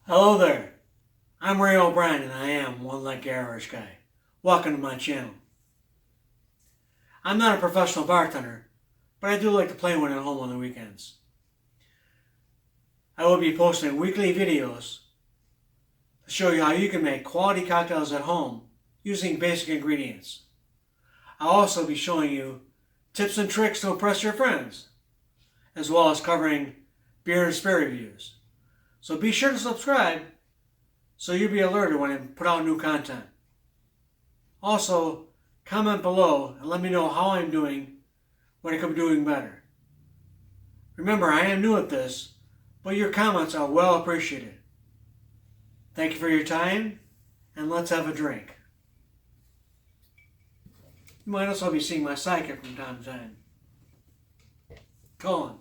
Hello there, I'm Ray O'Brien and I am one lucky Irish guy. Welcome to my channel. I'm not a professional bartender, but I do like to play one at home on the weekends. I will be posting weekly videos to show you how you can make quality cocktails at home using basic ingredients. I'll also be showing you tips and tricks to impress your friends, as well as covering beer and spirit reviews. So be sure to subscribe so you'll be alerted when I put out new content. Also, comment below and let me know how I'm doing, what I could be doing better. Remember, I am new at this, but your comments are well appreciated. Thank you for your time, and let's have a drink. You might also be seeing my sidekick from time to time, Colin.